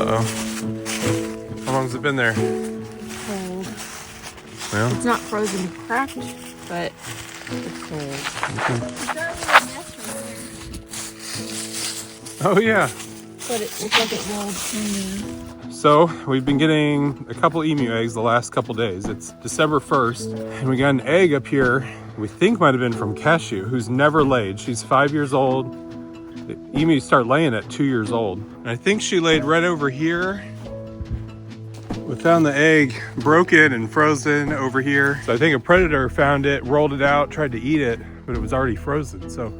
Uh-oh. How long has it been there? Cold. Well, it's not frozen cracked, but it's cold. okay. Oh yeah. But it looks like it rolled in there. So we've been getting a couple emu eggs the last couple days. It's December 1st, and we got an egg up here we think might have been from Cashew, who's never laid. She's 5 years old. The emus start laying at 2 years old. And I think she laid right over here. We found the egg broken and frozen over here. So I think a predator found it, rolled it out, tried to eat it, but it was already frozen. So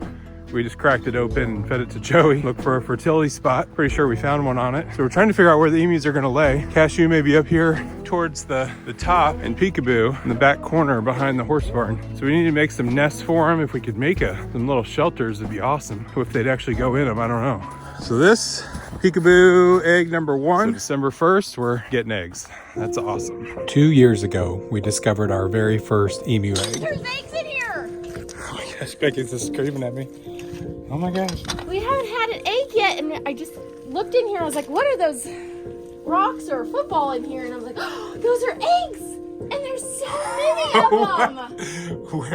we just cracked it open and fed it to Joey. Look for a fertility spot. Pretty sure we found one on it. So we're trying to figure out where the emus are gonna lay. Cashew may be up here towards the top, and Peekaboo in the back corner behind the horse barn. So we need to make some nests for them. If we could make some little shelters, it'd be awesome. If they'd actually go in them, I don't know. So this Peekaboo egg number 1. So December 1st, we're getting eggs. That's awesome. 2 years ago, we discovered our very first emu egg. There's eggs in here! Oh my gosh, Becky's just screaming at me. Oh my gosh. We haven't had an egg yet, and I just looked in here. I was like, what are those rocks or a football in here? And I was like, oh, those are eggs! And there's so many of them!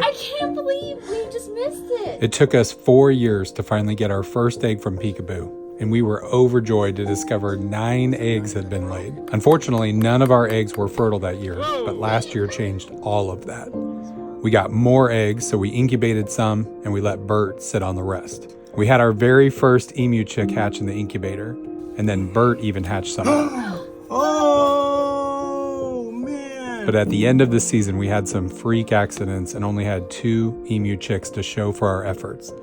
I can't believe we just missed it. It took us 4 years to finally get our first egg from Peekaboo, and we were overjoyed to discover 9 eggs had been laid. Unfortunately, none of our eggs were fertile that year, but last year changed all of that. We got more eggs, so we incubated some, and we let Bert sit on the rest. We had our very first emu chick hatch in the incubator, and then Bert even hatched some. Oh, man. But at the end of the season, we had some freak accidents and only had 2 emu chicks to show for our efforts.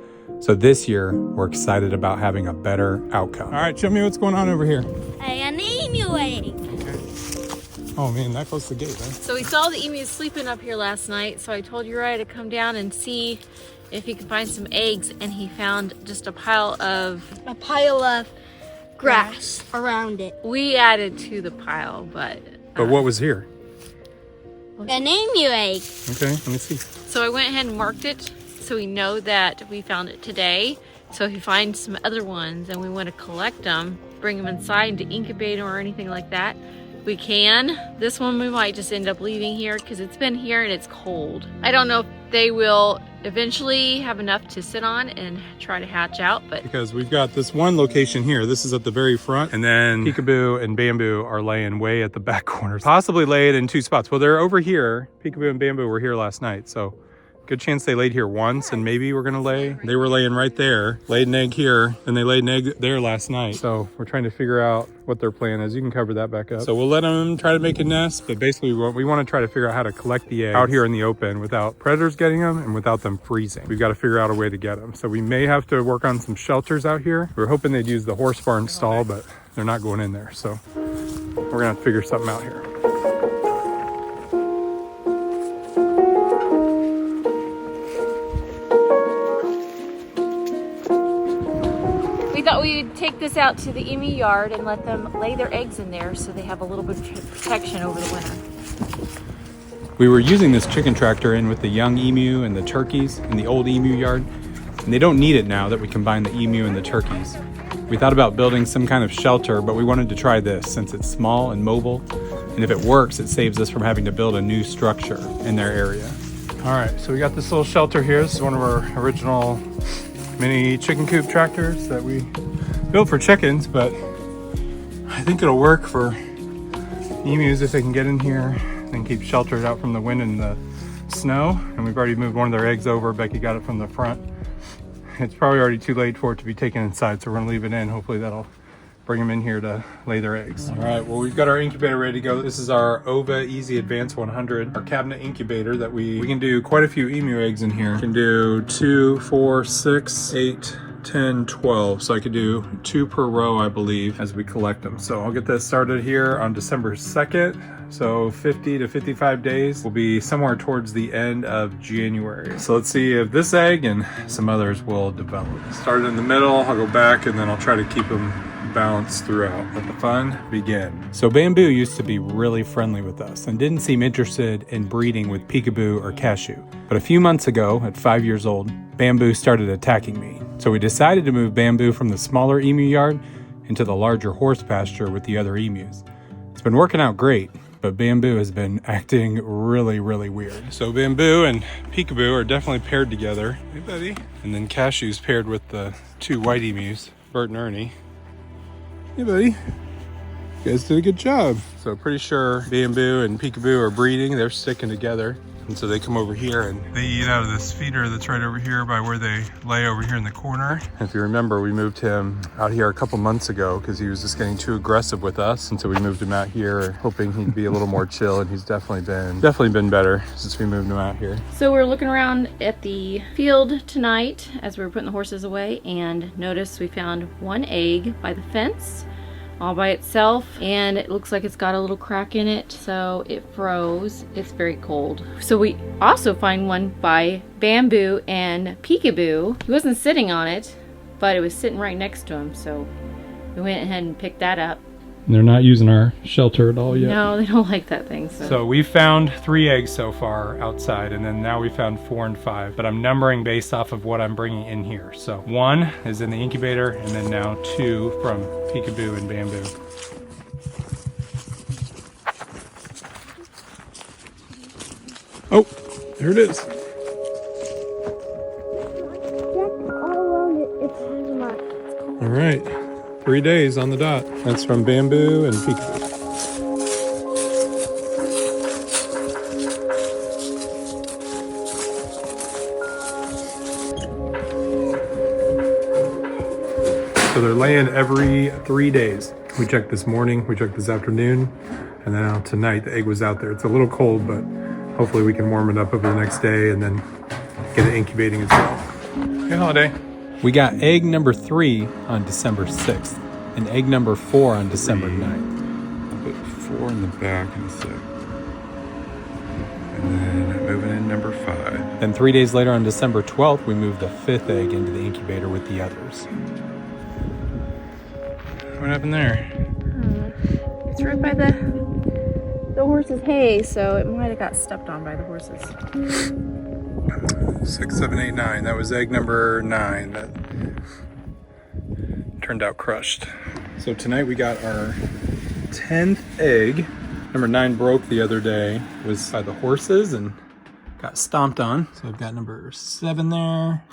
So this year, we're excited about having a better outcome. All right, show me what's going on over here. An emu egg. Oh man, that close to the gate, huh? So we saw the emus sleeping up here last night, so I told Uriah to come down and see if he could find some eggs, and he found just a pile of Grass around it. We added to the pile, but what was here? An emu egg. Okay, let me see. so I went ahead and marked it so we know that we found it today. So if you find some other ones and we want to collect them, bring them inside into incubator or anything like that, we can. This one we might just end up leaving here because it's been here and it's cold. I don't know if they will eventually have enough to sit on and try to hatch out, but Because we've got this one location here. This is at the very front, and then Peekaboo and Bamboo are laying way at the back corners. Possibly laid in 2 spots. Well, they're over here. Peekaboo and Bamboo were here last night, so good chance they laid here once, and maybe we're gonna lay. They were laying right there, laid an egg here, and they laid an egg there last night. So we're trying to figure out what their plan is. You can cover that back up. So we'll let them try to make a nest, but basically we want to try to figure out how to collect the eggs out here in the open without predators getting them and without them freezing. We've got to figure out a way to get them. So we may have to work on some shelters out here. We're hoping they'd use the horse barn stall, but they're not going in there. So we're gonna have to figure something out here. thought we'd take this out to the emu yard and let them lay their eggs in there so they have a little bit of protection over the winter. We were using this chicken tractor in with the young emu and the turkeys in the old emu yard, and they don't need it now that we combine the emu and the turkeys. We thought about building some kind of shelter, but we wanted to try this since it's small and mobile, and if it works, it saves us from having to build a new structure in their area. All right, so we got this little shelter here. This is one of our original mini chicken coop tractors that we built for chickens, but I think it'll work for emus if they can get in here and keep sheltered out from the wind and the snow. And we've already moved one of their eggs over. Becky got it from the front. It's probably already too late for it to be taken inside, so we're gonna leave it in. Hopefully that'll bring them in here to lay their eggs. All right, well, we've got our incubator ready to go. This is our OVA Easy Advance 100, our cabinet incubator that we can do quite a few emu eggs in here. We can do 2, 4, 6, 8, 10, 12. So I could do 2 per row, I believe, as we collect them. So I'll get this started here on December 2nd. So 50 to 55 days will be somewhere towards the end of January. So let's see if this egg and some others will develop. Start in the middle, I'll go back, and then I'll try to keep them balanced throughout. Let the fun begin. So Bamboo used to be really friendly with us and didn't seem interested in breeding with Peekaboo or Cashew. But a few months ago, at 5 years old, Bamboo started attacking me. So we decided to move Bamboo from the smaller emu yard into the larger horse pasture with the other emus. It's been working out great, but Bamboo has been acting really weird. So Bamboo and Peekaboo are definitely paired together. Hey buddy. And then Cashew's paired with the 2 white emus, Bert and Ernie. Hey buddy. You guys did a good job. So pretty sure Bamboo and Peekaboo are breeding. They're sticking together. And so they come over here and they eat out of this feeder that's right over here by where they lay over here in the corner. If you remember, we moved him out here a couple months ago because he was just getting too aggressive with us. And so we moved him out here hoping he'd be a little more chill, and he's definitely been better since we moved him out here. So we're looking around at the field tonight as we were putting the horses away, and notice we found 1 egg by the fence all by itself, and it looks like it's got a little crack in it, so it froze. It's very cold. So we also find one by Bamboo and Peekaboo. He wasn't sitting on it, but it was sitting right next to him, so we went ahead and picked that up. They're not using our shelter at all yet. No, they don't like that thing. So we found 3 eggs so far outside, and then now we found 4 and 5, but I'm numbering based off of what I'm bringing in here. So 1 is in the incubator, and then now 2 from Peekaboo and Bamboo. Oh, there it is. All right. 3 days on the dot. That's from Bamboo and Peekaboo. So they're laying every 3 days. We checked this morning, we checked this afternoon, and then now tonight the egg was out there. It's a little cold, but hopefully we can warm it up over the next day and then get it incubating as well. Hey, Holiday. We got egg number 3 on December 6th and egg number 4 on December 9th. I'll put 4 in the back in a sec. And then moving in number 5. Then 3 days later on December 12th, we moved the 5th egg into the incubator with the others. What happened there? It's right by the horse's hay, so it might have got stepped on by the horses. 6, 7, 8, 9. That was egg number 9. That turned out crushed. So tonight we got our 10th egg. Number 9 broke the other day. It was by the horses and got stomped on. So we've got number 7 there,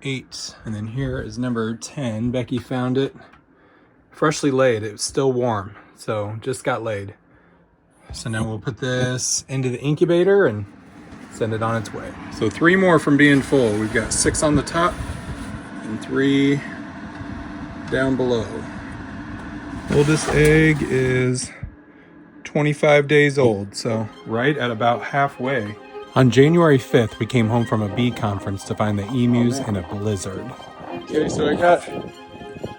8, and then here is number 10. Becky found it. Freshly laid. It was still warm, so just got laid. So now we'll put this into the incubator and send it on its way. So 3 more from being full. We've got 6 on the top and 3 down below. Oldest egg is 25 days old, so right at about halfway. On January 5th, we came home from a bee conference to find the emus in a blizzard. Okay, so I got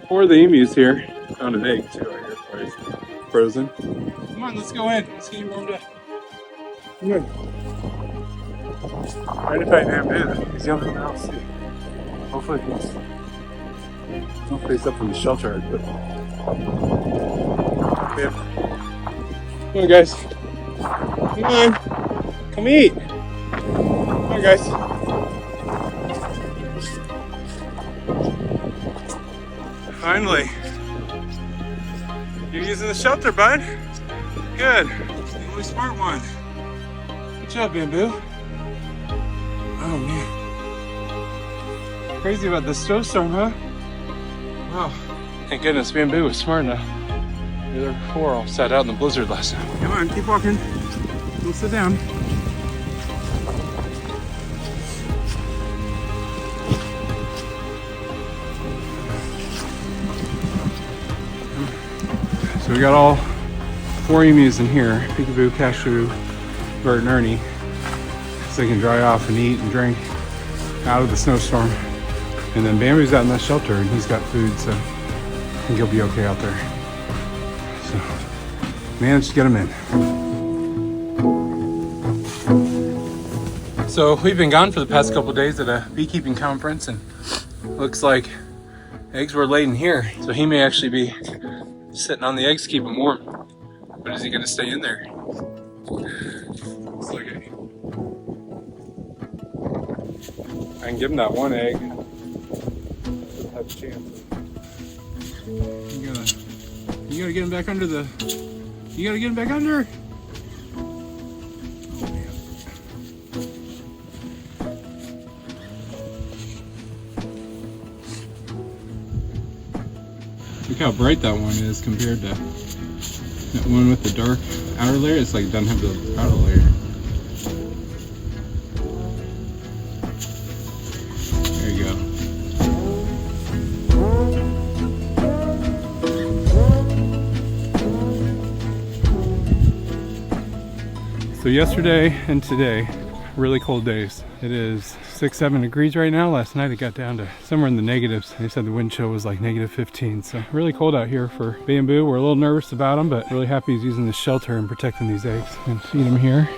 4 of the emus here. Found an egg too, I hear twice. Frozen. Come on, let's go in. Let's get you warmed up. Come on. Trying to find Bamboo. He's the only one I'll see. Hopefully he's up in the shelter. But... yeah. Come on, guys. Come on. Come eat. Come on, guys. Finally. You're using the shelter, bud. Good. The only smart one. Good job, Bamboo. Oh, man. Crazy about this snowstorm, huh? Wow. Thank goodness Bamboo was smart enough. The other 4 all sat out in the blizzard last night. Come on, keep walking. We'll sit down. So we got all 4 emus in here. Peekaboo, Cashew, Bert, and Ernie. So they can dry off and eat and drink out of the snowstorm. And then Bamboo's out in that shelter and he's got food, so I think he'll be okay out there. So, managed to get him in. So we've been gone for the past couple of days at a beekeeping conference, and looks like eggs were laid in here. So he may actually be sitting on the eggs to keep them warm. But is he gonna stay in there? Looks like it. I can give him that 1 egg. Have a chance. You You gotta get him back under the... You gotta get him back under! Look how bright that one is compared to that one with the dark outer layer. It's like it doesn't have the outer layer. There you go. So yesterday and today, really cold days. It is 6-7 degrees right now. Last night it got down to somewhere in the negatives. They said the wind chill was like -15. So really cold out here for Bamboo. We're a little nervous about him, but really happy he's using this shelter and protecting these eggs. I'm gonna feed him here.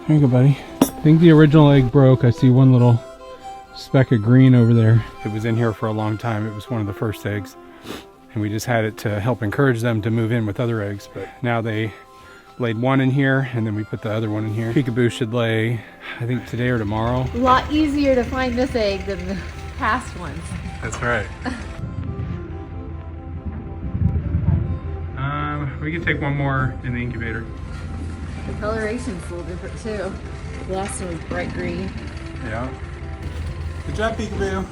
There you go, buddy. I think the original egg broke. I see one little speck of green over there. It was in here for a long time. It was one of the first eggs. And we just had it to help encourage them to move in with other eggs. But now they laid one in here, and then we put the other one in here. Peekaboo should lay, I think today or tomorrow. A lot easier to find this egg than the past ones. That's right. We could take one more in the incubator. The coloration's a little different too. The last one was bright green. Yeah. Good job, Peekaboo.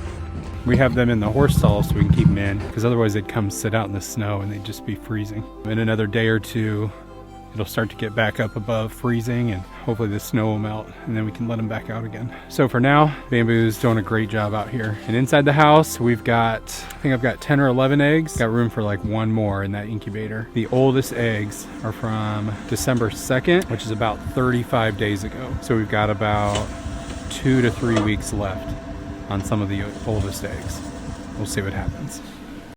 We have them in the horse stall so we can keep them in, because otherwise they'd come sit out in the snow and they'd just be freezing. In another day or two, it'll start to get back up above freezing, and hopefully the snow will melt, and then we can let them back out again. So for now, Bamboo's doing a great job out here. And inside the house, we've got, I think I've got 10 or 11 eggs. Got room for like one more in that incubator. The oldest eggs are from December 2nd, which is about 35 days ago. So we've got about 2 to 3 weeks left on some of the oldest eggs. We'll see what happens.